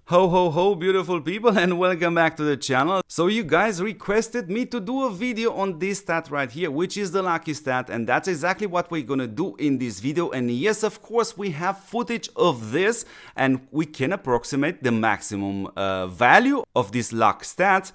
Ho ho ho, beautiful people, and welcome back to the channel. So you guys requested me to do a video on this stat right here, which is the lucky stat, and that's exactly what we're gonna do in this video. And yes, of course, we have footage of this and we can approximate the maximum value of this luck stat.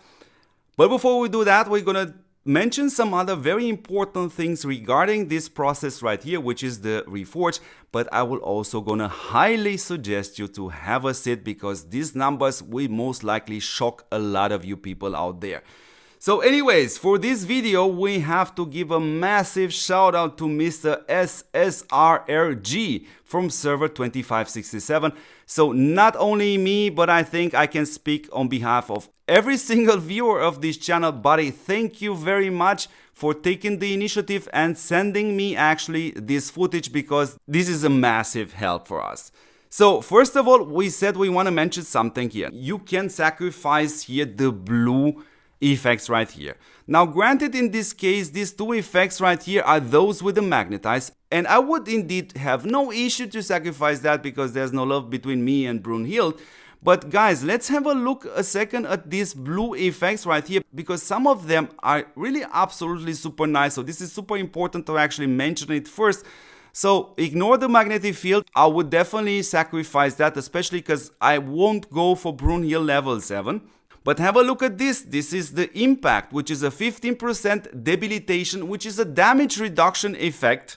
But before we do that, we're gonna mention some other very important things regarding this process right here, which is the reforge. But I will also gonna highly suggest you to have a sit, because these numbers will most likely shock a lot of you people out there. So anyways, for this video, we have to give a massive shout out to Mr. SSRRG from server 2567. So not only me, but I think I can speak on behalf of every single viewer of this channel. Buddy, thank you very much for taking the initiative and sending me actually this footage, because this is a massive help for us. So first of all, we said we want to mention something here. You can sacrifice here the blue effects right here. Now granted, in this case, these two effects right here are those with the magnetize, and I would indeed have no issue to sacrifice that because there's no love between me and Brunhild. But guys, let's have a look a second at these blue effects right here, because some of them are really absolutely super nice. So this is super important to actually mention it first. So ignore the magnetic field. I would definitely sacrifice that, especially because I won't go for Brunhild level 7. But have a look at this. This is the impact, which is a 15% debilitation, which is a damage reduction effect.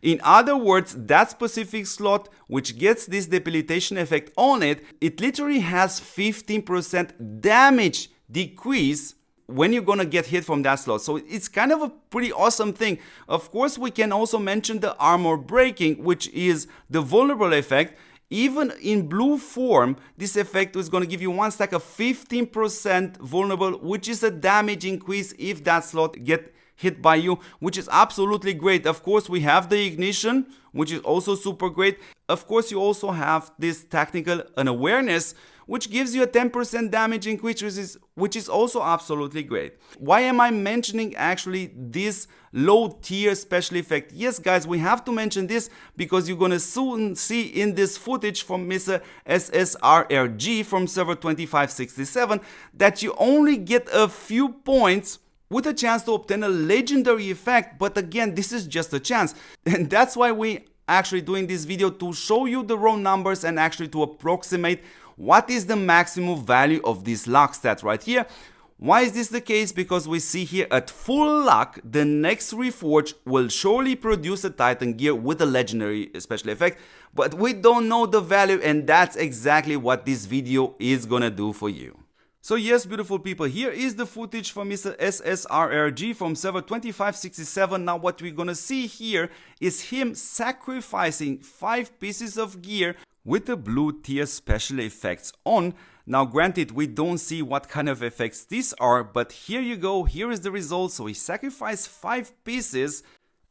In other words, that specific slot which gets this debilitation effect on it, it literally has 15% damage decrease when you're gonna get hit from that slot. So it's kind of a pretty awesome thing. Of course, we can also mention the armor breaking, which is the vulnerable effect. Even in blue form, this effect is going to give you one stack of 15% vulnerable, which is a damage increase if that slot get hit by you, which is absolutely great. Of course, we have the ignition, which is also super great. Of course, you also have this tactical unawareness, which gives you a 10% damage increase, which is also absolutely great. Why am I mentioning actually this low tier special effect? Yes, guys, we have to mention this because you're gonna soon see in this footage from Mr. SSRRG from server 2567 that you only get a few points with a chance to obtain a legendary effect. But again, this is just a chance, and that's why we actually doing this video, to show you the raw numbers and actually to approximate what is the maximum value of this luck stat right here. Why is this the case? Because we see here at full luck, the next reforge will surely produce a Titan gear with a legendary special effect, but we don't know the value, and that's exactly what this video is gonna do for you. So yes, beautiful people, here is the footage from Mr. SSRRG from server 2567. Now what we're gonna see here is him sacrificing 5 pieces of gear with the blue tier special effects on. Now granted, we don't see what kind of effects these are, but here you go, here is the result. So he sacrificed 5 pieces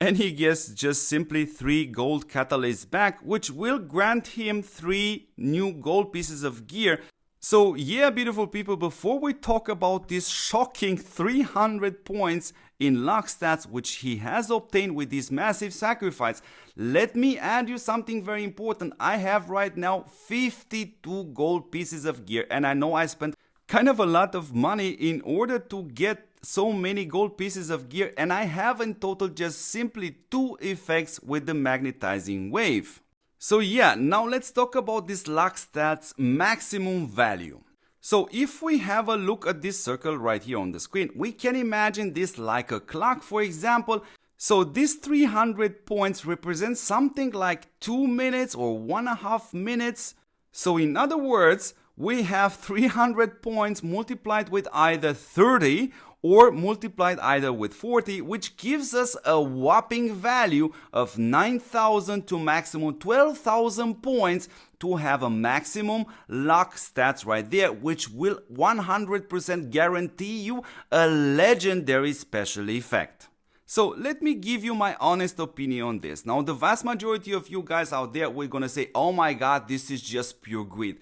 and he gets just simply 3 gold catalysts back, which will grant him 3 new gold pieces of gear. So yeah, beautiful people, before we talk about this shocking 300 points in luck stats which he has obtained with this massive sacrifice, let me add you something very important. I have right now 52 gold pieces of gear, and I know I spent kind of a lot of money in order to get so many gold pieces of gear, and I have in total just simply 2 effects with the magnetizing wave. So yeah, now let's talk about this luck stats maximum value. So if we have a look at this circle right here on the screen, we can imagine this like a clock, for example. So this 300 points represents something like 2 minutes or 1.5 minutes. So in other words, we have 300 points multiplied with either 30 or multiplied either with 40, which gives us a whopping value of 9,000 to maximum 12,000 points to have a maximum luck stats right there, which will 100% guarantee you a legendary special effect. So let me give you my honest opinion on this. Now the vast majority of you guys out there, we're gonna say, oh my god, this is just pure greed.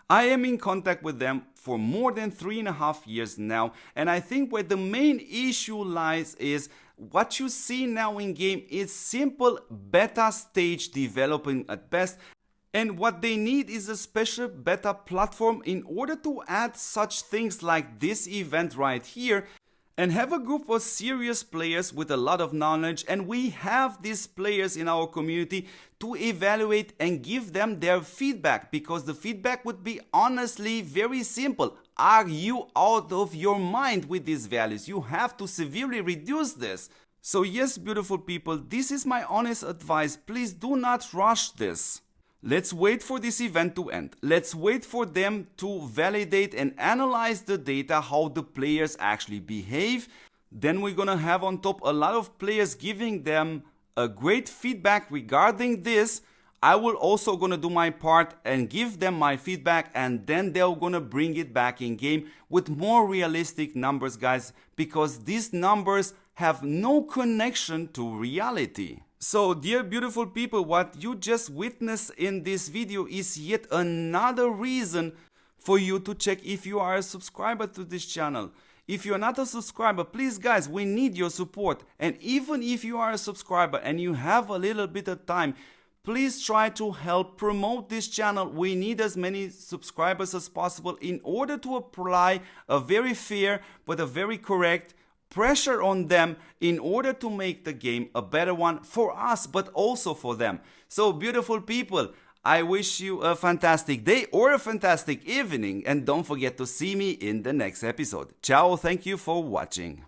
I am in contact with them for more than 3.5 years now, and I think where the main issue lies is what you see now in game is simple beta stage developing at best, And what they need is a special beta platform in order to add such things like this event right here and have a group of serious players with a lot of knowledge, and we have these players in our community to evaluate and give them their feedback, because the feedback would be honestly very simple. Are you out of your mind with these values? You have to severely reduce this. So yes, beautiful people, this is my honest advice. Please do not rush this. Let's wait for this event to end. Let's wait for them to validate and analyze the data, how the players actually behave. Then we're gonna have on top a lot of players giving them a great feedback regarding this. I will also gonna do my part and give them my feedback, and then they're gonna bring it back in game with more realistic numbers, guys, because these numbers have no connection to reality. So, dear beautiful people, what you just witnessed in this video is yet another reason for you to check if you are a subscriber to this channel. If you're not a subscriber, please guys, we need your support. And even if you are a subscriber and you have a little bit of time, please try to help promote this channel. We need as many subscribers as possible in order to apply a very fair but a very correct pressure on them in order to make the game a better one for us, but also for them. So beautiful people, I wish you a fantastic day or a fantastic evening, and don't forget to see me in the next episode. Ciao, thank you for watching.